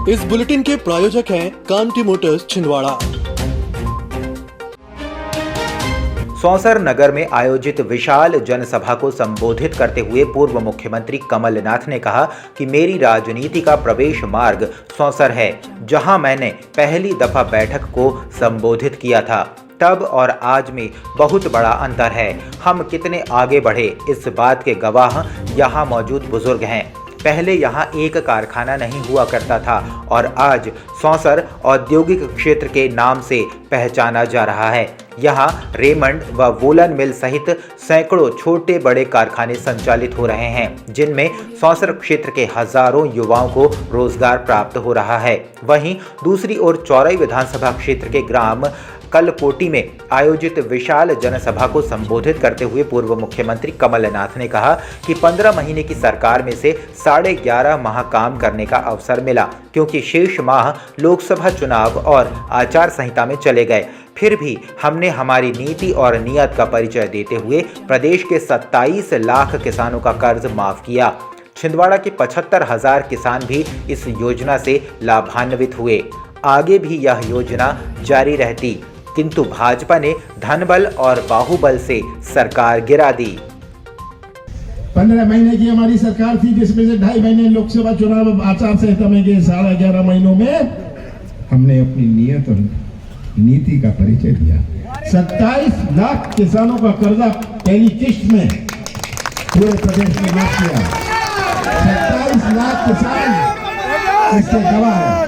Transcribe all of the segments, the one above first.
इस बुलेटिन के प्रायोजक हैं कांति मोटर्स छिंदवाड़ा। सौंसर नगर में आयोजित विशाल जनसभा को संबोधित करते हुए पूर्व मुख्यमंत्री कमलनाथ ने कहा कि मेरी राजनीति का प्रवेश मार्ग सौंसर है, जहां मैंने पहली दफा बैठक को संबोधित किया था। तब और आज में बहुत बड़ा अंतर है। हम कितने आगे बढ़े इस बात के गवाह यहाँ मौजूद बुजुर्ग हैं। पहले यहाँ एक कारखाना नहीं हुआ करता था और आज सौंसर औद्योगिक क्षेत्र के नाम से पहचाना जा रहा है। यहाँ रेमंड व वोलन मिल सहित सैकड़ों छोटे बड़े कारखाने संचालित हो रहे हैं, जिनमें सौंसर क्षेत्र के हजारों युवाओं को रोजगार प्राप्त हो रहा है। वहीं दूसरी ओर चौराई विधानसभा क्षेत्र के ग्राम कलकोटी में आयोजित विशाल जनसभा को संबोधित करते हुए पूर्व मुख्यमंत्री कमलनाथ ने कहा कि 15 महीने की सरकार में से 11.5 माह काम करने का अवसर मिला, क्योंकि शेष माह लोकसभा चुनाव और आचार संहिता में चले गए। फिर भी हमने हमारी नीति और नियत का परिचय देते हुए प्रदेश के 27 लाख किसानों का कर्ज माफ किया। छिंदवाड़ा के 75,000 किसान भी इस योजना से लाभान्वित हुए। आगे भी यह योजना जारी रहती, किंतु भाजपा ने धनबल और बाहुबल से सरकार गिरा दी। 15 महीने की हमारी सरकार थी, जिसमें से 2.5 महीने लोकसभा चुनाव आचार संहिता में गए। 11.5 महीनों में हमने अपनी नियत और नीति का परिचय दिया। 27 लाख किसानों का कर्जा पहली किश्त में पूरे प्रदेश में माफ किया। 27 लाख किसान इससे गवाह है।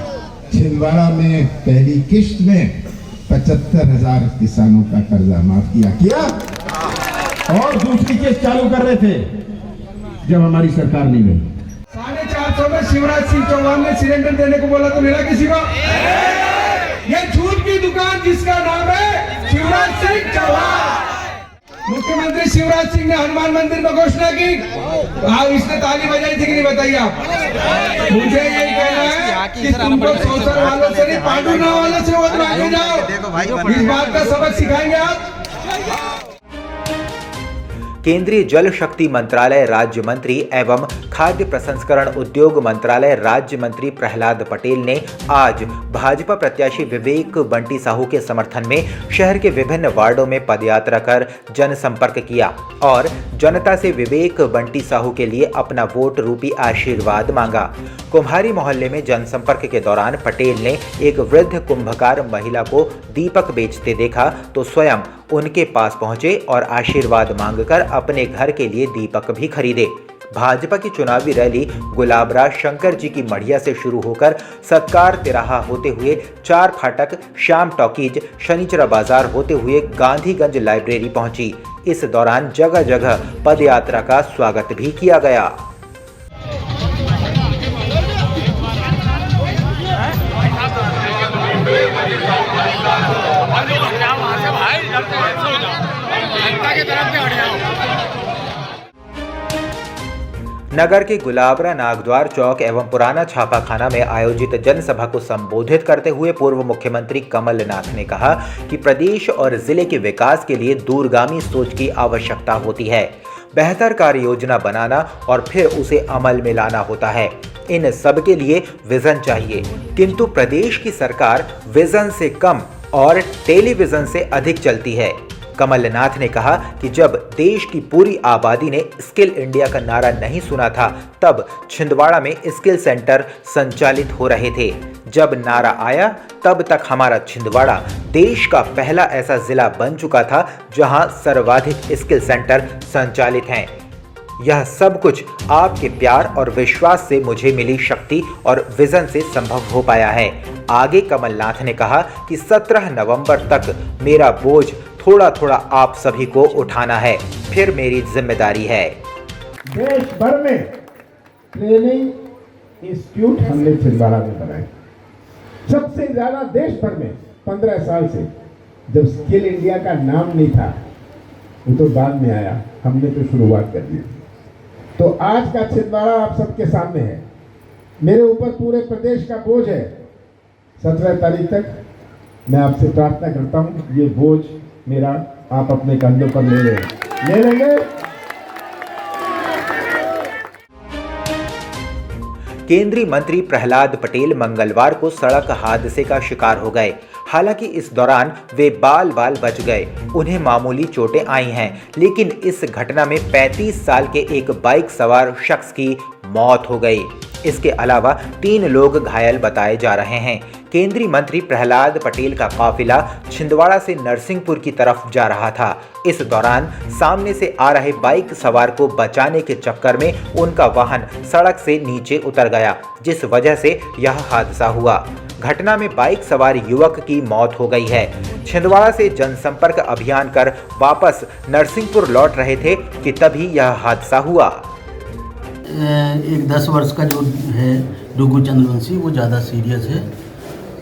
छिंदवाड़ा में पहली किश्त में 75,000 किसानों का कर्जा माफ किया और दूसरी किश्त चालू कर रहे थे जब हमारी सरकार नहीं गई। 450 में शिवराज सिंह चौहान ने सिलेंडर देने को बोला तो मिला किसी को? ये झूठ की दुकान जिसका नाम है शिवराज सिंह चौहान। मुख्यमंत्री शिवराज सिंह ने हनुमान मंदिर में घोषणा की, इसने ताली बजाई थी कि नहीं, बताइए आप। मुझे यही कहना है कि तुमको सौंसर वालों से नहीं, पांडुना वालों से वोट मांगे जाओ। इस बात का सबक सिखाएंगे आप। केंद्रीय जल शक्ति मंत्रालय राज्य मंत्री एवं खाद्य प्रसंस्करण उद्योग मंत्रालय राज्य मंत्री प्रहलाद पटेल ने आज भाजपा प्रत्याशी विवेक बंटी साहू के समर्थन में शहर के विभिन्न वार्डों में पदयात्रा कर जनसंपर्क किया और जनता से विवेक बंटी साहू के लिए अपना वोट रूपी आशीर्वाद मांगा। कुम्हारी मोहल्ले में जनसंपर्क के दौरान पटेल ने एक वृद्ध कुंभकार महिला को दीपक बेचते देखा तो स्वयं उनके पास पहुंचे और आशीर्वाद मांगकर अपने घर के लिए दीपक भी खरीदे। भाजपा की चुनावी रैली गुलाबराज शंकर जी की मढ़िया से शुरू होकर सत्कार तिराहा होते हुए 4 फाटक, श्याम टॉकीज, शनिचरा बाजार होते हुए गांधीगंज लाइब्रेरी पहुंची। इस दौरान जगह जगह पदयात्रा का स्वागत भी किया गया। नगर के गुलाबरा नागद्वार चौक एवं पुराना छापाखाना में आयोजित जनसभा को संबोधित करते हुए पूर्व मुख्यमंत्री कमलनाथ ने कहा कि प्रदेश और जिले के विकास के लिए दूरगामी सोच की आवश्यकता होती है। बेहतर कार्य योजना बनाना और फिर उसे अमल में लाना होता है। इन सब के लिए विजन चाहिए, किंतु प्रदेश की सरकार विजन से कम और टेलीविजन से अधिक चलती है। कमलनाथ ने कहा कि जब देश की पूरी आबादी ने स्किल इंडिया का नारा नहीं सुना था, तब छिंदवाड़ा में स्किल सेंटर संचालित हो रहे थे। जब नारा आया तब तक हमारा छिंदवाड़ा देश का पहला ऐसा जिला बन चुका था जहां सर्वाधिक स्किल सेंटर संचालित हैं। यह सब कुछ आपके प्यार और विश्वास से मुझे मिली शक्ति और विजन से संभव हो पाया है। आगे कमलनाथ ने कहा कि 17 नवंबर तक मेरा बोझ थोड़ा थोड़ा आप सभी को उठाना है, फिर मेरी जिम्मेदारी है। देश भर में ट्रेनिंग इंस्टीट्यूट हमने छिंदवाड़ा में बनाए, सबसे ज्यादा देश भर में। 15 साल से जब स्किल इंडिया का नाम नहीं था, वो तो बाद में आया, हमने तो शुरुआत कर दी। तो आज का छिंदवाड़ा आप सबके सामने है। मेरे ऊपर पूरे प्रदेश का बोझ है। 17 तारीख तक मैं आपसे प्रार्थना करता हूं, ये बोझ मेरा आप अपने कंधों पर ले लेंगे। केंद्रीय मंत्री प्रहलाद पटेल मंगलवार को सड़क हादसे का शिकार हो गए। हालांकि इस दौरान वे बाल बाल बच गए। उन्हें मामूली चोटें आई हैं, लेकिन इस घटना में 35 साल के एक बाइक सवार शख्स की मौत हो गई। इसके अलावा 3 लोग घायल बताए जा रहे हैं। केंद्रीय मंत्री प्रहलाद पटेल का काफिला छिंदवाड़ा से नरसिंहपुर की तरफ जा रहा था। इस दौरान सामने से आ रहे बाइक सवार को बचाने के चक्कर में उनका वाहन सड़क से नीचे उतर गया, जिस वजह से यह हादसा हुआ। घटना में बाइक सवार युवक की मौत हो गई है। छिंदवाड़ा से जनसंपर्क अभियान कर वापस नरसिंहपुर लौट रहे थे कि तभी यह हादसा हुआ। एक 10 वर्ष का जो है डुगू चंद्रवंशी, वो ज़्यादा सीरियस है।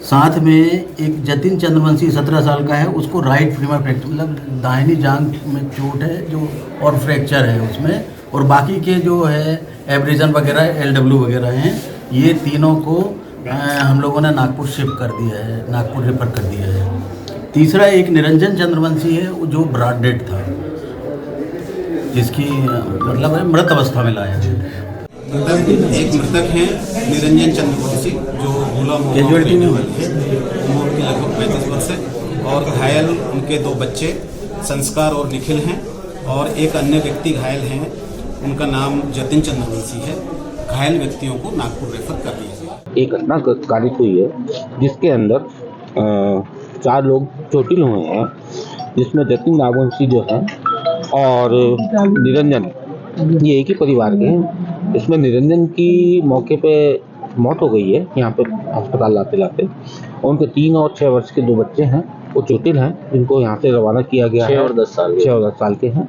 साथ में एक जतिन चंद्रवंशी 17 साल का है, उसको राइट फीमर फ्रैक्चर, मतलब दाहिनी जांघ में चोट है जो, और फ्रैक्चर है उसमें। और बाकी के जो है एब्रेजन वगैरह, LW वगैरह हैं। ये तीनों को हम लोगों ने नागपुर शिफ्ट कर दिया है, नागपुर रेफर कर दिया है। तीसरा एक निरंजन चंद्रवंशी है, वो जो ब्रॉड डेड था, जिसकी मतलब मृत अवस्था में लाया है। एक मृतक हैं निरंजन चंद्रवंशी, जो भोला कैजुअलिटी में वाले हैं, उम्र के लगभग 35 वर्ष है। और घायल उनके 2 बच्चे संस्कार और निखिल हैं। और एक अन्य व्यक्ति घायल हैं, उनका नाम जतिन चंद्रवंशी है। घायल व्यक्तियों को नागपुर रेफर कर दिया गया। एक घटना कारित हुई है जिसके अंदर 4 लोग चोटिल हुए हैं, जिसमें जतिन नागवंशी जो है और निरंजन, ये एक ही परिवार के हैं। इसमें निरंजन की मौके पे मौत हो गई है यहाँ पे अस्पताल लाते लाते। उनके 3 और 6 वर्ष के 2 बच्चे हैं, वो चोटिल हैं, जिनको यहाँ से रवाना किया गया है। 6 और 10 साल के हैं।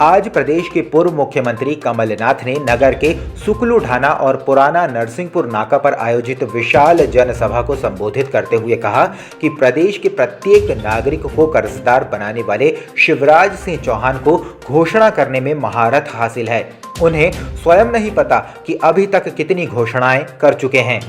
आज प्रदेश के पूर्व मुख्यमंत्री कमलनाथ ने नगर के सुकलू ढाना और पुराना नरसिंहपुर नाका पर आयोजित विशाल जनसभा को संबोधित करते हुए कहा कि प्रदेश के प्रत्येक नागरिक को कर्जदार बनाने वाले शिवराज सिंह चौहान को घोषणा करने में महारत हासिल है। उन्हें स्वयं नहीं पता कि अभी तक कितनी घोषणाएं कर चुके हैं।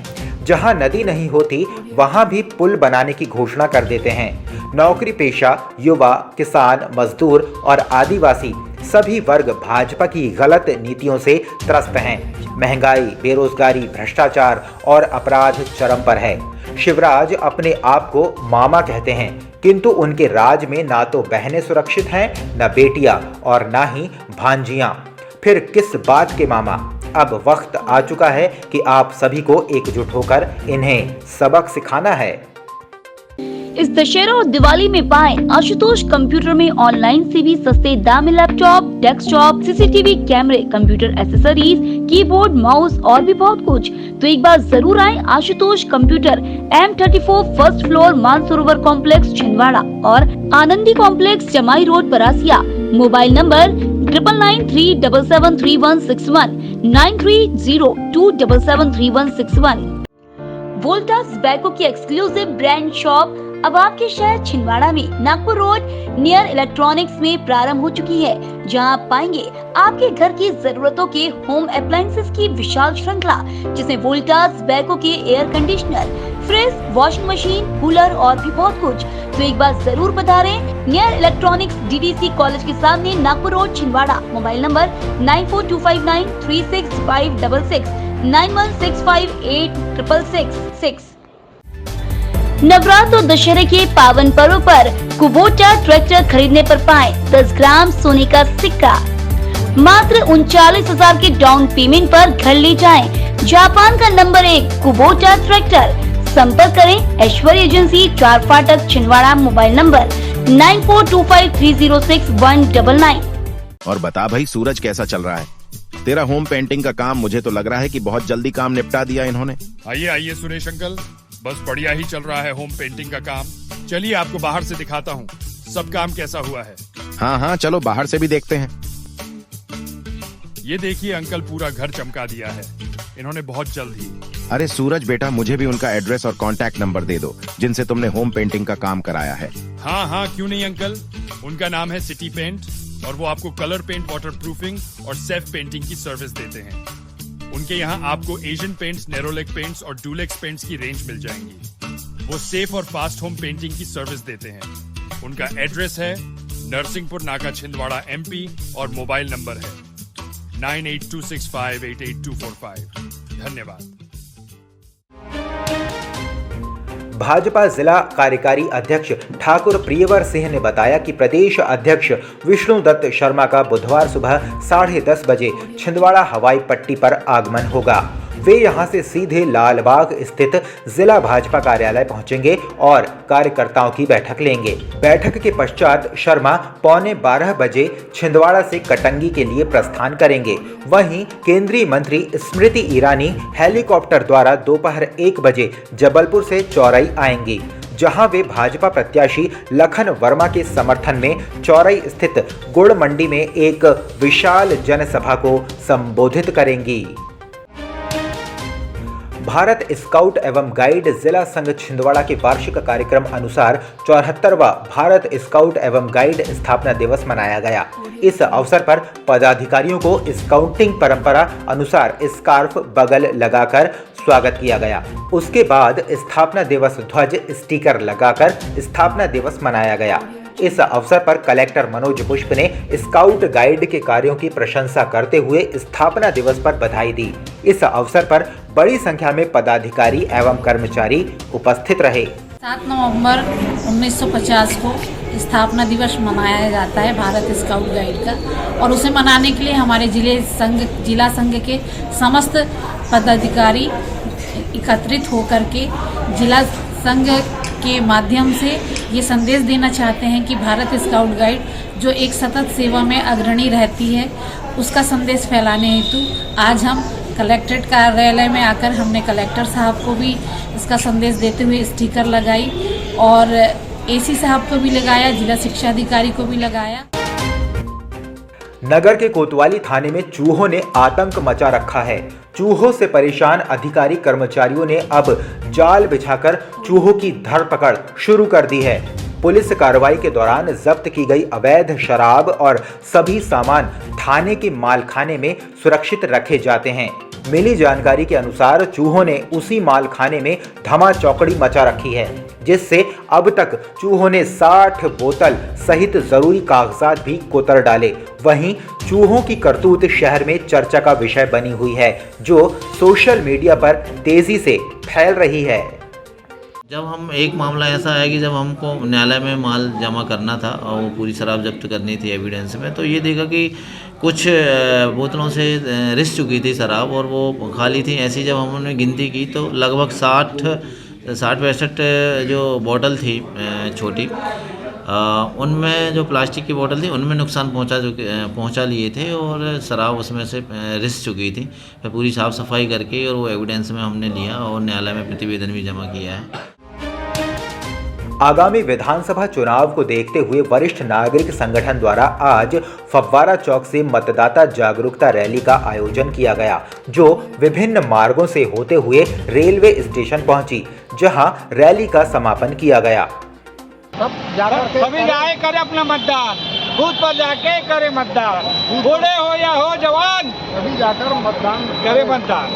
जहां नदी नहीं होती वहां भी पुल बनाने की घोषणा कर देते हैं। नौकरी पेशा, युवा, किसान, मजदूर और आदिवासी सभी वर्ग भाजपा की गलत नीतियों से त्रस्त हैं। महंगाई, बेरोजगारी, भ्रष्टाचार और अपराध चरम पर है। शिवराज अपने आप को मामा कहते हैं, किंतु उनके राज में ना तो बहनें सुरक्षित हैं, न बेटियां और ना ही भांजियां। फिर किस बात के मामा? अब वक्त आ चुका है कि आप सभी को एकजुट होकर इन्हें सबक सिखाना है। इस दशहरा और दिवाली में पाएं आशुतोष कंप्यूटर में ऑनलाइन से भी सस्ते दामी लैपटॉप, डेस्कटॉप, CCTV कैमरे, कंप्यूटर एक्सेसरीज, कीबोर्ड, माउस और भी बहुत कुछ। तो एक बार जरूर आएं Ashutosh computer, M34 first floor, Mansarovar complex, Chhindwara और आनंदी कॉम्प्लेक्स, जमाई road, Parasia. Mobile number 9993773161, 9302773161। Voltas बैको की एक्सक्लूसिव ब्रांड शॉप अब आपके शहर छिंदवाड़ा में नागपुर रोड नियर इलेक्ट्रॉनिक्स में प्रारंभ हो चुकी है, जहां आप पाएंगे आपके घर की जरूरतों के होम अप्लायंसेस की विशाल श्रृंखला, जिसमें वोल्टास बैको के air conditioner, fridge, washing machine, cooler और भी बहुत कुछ। तो एक बार जरूर पधारें नियर इलेक्ट्रॉनिक्स, DDC कॉलेज के सामने, Nagpur road, Chhindwara. Mobile number 9425936566, 91658666। Navratra और दशहरे के पावन पर्व पर कुबोटा ट्रैक्टर खरीदने पर पाएं 10 ग्राम सोने का सिक्का। मात्र 39,000 के डाउन पेमेंट पर घर ले जाएं। जापान का नंबर 1 कुबोटा ट्रैक्टर। संपर्क करें ऐश्वर्य एजेंसी, 4 फाटक, छिंदवाड़ा। Mobile number 9425306199। और बता भाई, सूरज कैसा चल रहा है? तेरा होम पेंटिंग का काम मुझे तो लग रहा है कि बहुत जल्दी काम निपटा दिया इन्होंने। आइए आइए सुरेश अंकल, बस बढ़िया ही चल रहा है होम पेंटिंग का काम। चलिए आपको बाहर से दिखाता हूँ सब काम कैसा हुआ है। हाँ हाँ, चलो बाहर से भी देखते हैं। ये देखिए अंकल, पूरा घर चमका दिया है इन्होंने बहुत जल्द ही। अरे सूरज बेटा, मुझे भी उनका एड्रेस और कांटेक्ट नंबर दे दो जिनसे तुमने होम पेंटिंग का काम कराया है। हाँ हाँ, क्यों नहीं अंकल। उनका नाम है सिटी पेंट और वो आपको कलर पेंट, वाटर प्रूफिंग और सेल्फ पेंटिंग की सर्विस देते हैं। उनके यहाँ आपको एशियन पेंट्स, नेरोलेक पेंट्स और डुलेक्स पेंट्स की रेंज मिल जाएंगी। वो सेफ और फास्ट होम पेंटिंग की सर्विस देते हैं। उनका एड्रेस है नरसिंहपुर नाका, छिंदवाड़ा, MP और मोबाइल नंबर है 9826588245। धन्यवाद। भाजपा जिला कार्यकारी अध्यक्ष ठाकुर प्रियवर सिंह ने बताया कि प्रदेश अध्यक्ष विष्णुदत्त शर्मा का बुधवार सुबह 10:30 बजे छिंदवाड़ा हवाई पट्टी पर आगमन होगा। वे यहां से सीधे लालबाग स्थित जिला भाजपा कार्यालय पहुंचेंगे और कार्यकर्ताओं की बैठक लेंगे। बैठक के पश्चात शर्मा 11:15 बजे छिंदवाड़ा से कटंगी के लिए प्रस्थान करेंगे। वहीं केंद्रीय मंत्री स्मृति ईरानी हेलीकॉप्टर द्वारा दोपहर 1 बजे जबलपुर से चौरई आएंगी, जहां वे भाजपा प्रत्याशी लखन वर्मा के समर्थन में चौरई स्थित गुड़ मंडी में एक विशाल जनसभा को संबोधित करेंगी। भारत स्काउट एवं गाइड जिला संघ छिंदवाड़ा के वार्षिक कार्यक्रम अनुसार 74वां भारत स्काउट एवं गाइड स्थापना दिवस मनाया गया। इस अवसर पर पदाधिकारियों को स्काउटिंग परंपरा अनुसार स्कार्फ बगल लगाकर स्वागत किया गया। उसके बाद स्थापना दिवस ध्वज स्टिकर लगाकर स्थापना दिवस मनाया गया। इस अवसर पर कलेक्टर मनोज पुष्प ने स्काउट गाइड के कार्यों की प्रशंसा करते हुए स्थापना दिवस पर बधाई दी। इस अवसर पर बड़ी संख्या में पदाधिकारी एवं कर्मचारी उपस्थित रहे। 7 नवंबर 1950 को स्थापना दिवस मनाया जाता है भारत स्काउट गाइड का, और उसे मनाने के लिए हमारे जिला संघ के समस्त पदाधिकारी एकत्रित होकर के जिला संघ के माध्यम से ये संदेश देना चाहते हैं कि भारत स्काउट गाइड जो एक सतत सेवा में अग्रणी रहती है, उसका संदेश फैलाने हेतु आज हम कलेक्ट्रेट कार्यालय में आकर हमने कलेक्टर साहब को भी इसका संदेश देते हुए स्टिकर लगाई और एसी साहब को भी लगाया, जिला शिक्षा अधिकारी को भी लगाया। नगर के कोतवाली थाने में चूहों ने आतंक मचा रखा है। चूहों से परेशान अधिकारी कर्मचारियों ने अब जाल बिछाकर चूहों की धरपकड़ शुरू कर दी है। पुलिस कार्रवाई के दौरान जब्त की गई अवैध शराब और सभी सामान थाने के मालखाने में सुरक्षित रखे जाते हैं। मिली जानकारी के अनुसार चूहों ने उसी मालखाने में धमाचौकड़ी मचा रखी है, जिससे अब तक चूहों ने 60 बोतल सहित जरूरी कागजात भी कोतर डाले। वहीं चूहों की करतूत शहर में चर्चा का विषय बनी हुई है, जो सोशल मीडिया पर तेजी से फैल रही है। जब हम एक मामला ऐसा है कि जब हमको न्यायालय में माल जमा करना था और वो पूरी शराब जब्त करनी थी एविडेंस में, तो ये देखा कि कुछ बोतलों से रिस चुकी थी शराब और वो खाली थी। ऐसी जब हमने गिनती की तो लगभग 60-65 जो बोतल थी छोटी, उनमें जो प्लास्टिक की बोतल थी उनमें नुकसान पहुंचा लिए थे और शराब उसमें से रिस चुकी थी। फिर पूरी साफ़ सफाई करके और वो एविडेंस में हमने लिया और न्यायालय में प्रतिवेदन भी जमा किया है। आगामी विधानसभा चुनाव को देखते हुए वरिष्ठ नागरिक संगठन द्वारा आज फव्वारा चौक से मतदाता जागरूकता रैली का आयोजन किया गया, जो विभिन्न मार्गों से होते हुए रेलवे स्टेशन पहुंची, जहां रैली का समापन किया गया। सभी जाए करे अपना मतदान, बूथ पर जाके करे मतदान, बूढ़े हो या हो जवान, सभी जाकर मतदान करे मतदान।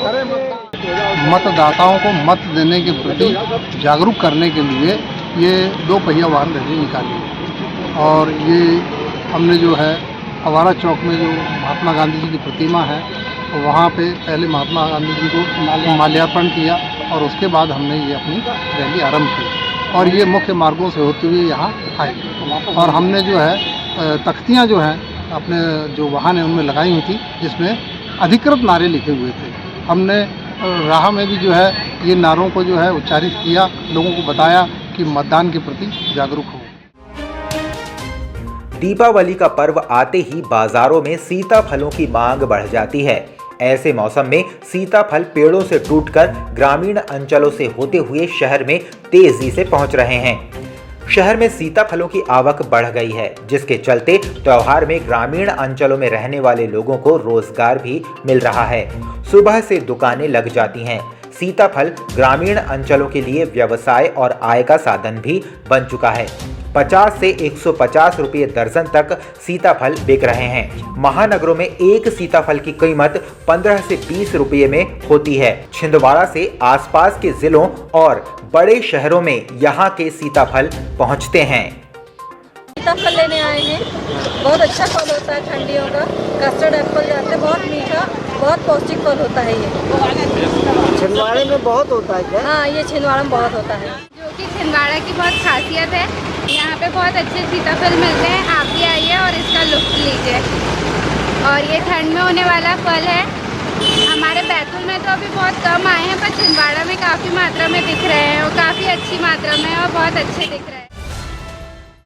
मतदाताओं को मत देने के प्रति जागरूक करने के लिए ये 2 पहिया वाहन रैली निकाली और ये हमने जो है फव्वारा चौक में जो महात्मा गांधी जी की प्रतिमा है वहाँ पे पहले महात्मा गांधी जी को माल्यार्पण किया और उसके बाद हमने ये अपनी रैली आरंभ की और ये मुख्य मार्गों से होते हुए यहाँ आए और हमने जो है तख्तियाँ जो हैं अपने जो वाहन है उनमें लगाई हुई थी, जिसमें अधिकृत नारे लिखे हुए थे। हमने राह में भी जो है ये नारों को जो है उच्चारित किया, लोगों को बताया कि मतदान के प्रति जागरूक हो। दीपावली का पर्व आते ही बाजारों में सीताफलों की मांग बढ़ जाती है। ऐसे मौसम में सीताफल पेड़ों से टूटकर ग्रामीण अंचलों से होते हुए शहर में तेजी से पहुंच रहे हैं। शहर में सीताफलों की आवक बढ़ गई है, जिसके चलते त्योहार में ग्रामीण अंचलों में रहने वाले लोगों को रोजगार भी मिल रहा है। सुबह से दुकानें लग जाती हैं। सीताफल ग्रामीण अंचलों के लिए व्यवसाय और आय का साधन भी बन चुका है। 50 से 150 रुपये दर्जन तक सीताफल बिक रहे हैं। महानगरों में एक सीताफल की कीमत 15 से 20 रुपये में होती है। छिंदवाड़ा से आसपास के जिलों और बड़े शहरों में यहाँ के सीताफल पहुँचते हैं। सीताफल लेने आए हैं, बहुत अच्छा फल होता है ठंडियों का। कस्टर्ड एप्पल जाते हैं, बहुत मीठा, बहुत पौष्टिक फल होता है ये। छिंदवाड़े में बहुत होता है क्या? हाँ, ये छिंदवाड़ा में बहुत होता है। जो कि छिंदवाड़ा की बहुत खासियत है, यहाँ पे बहुत अच्छे सीताफल मिलते हैं। आप भी आइए और इसका लुत्फ लीजिए। और ये ठंड में होने वाला फल है। हमारे बैतूल में तो अभी बहुत कम आए हैं, पर छिंदवाड़ा में काफ़ी मात्रा में दिख रहे हैं और काफ़ी अच्छी मात्रा में और बहुत अच्छे दिख रहे हैं।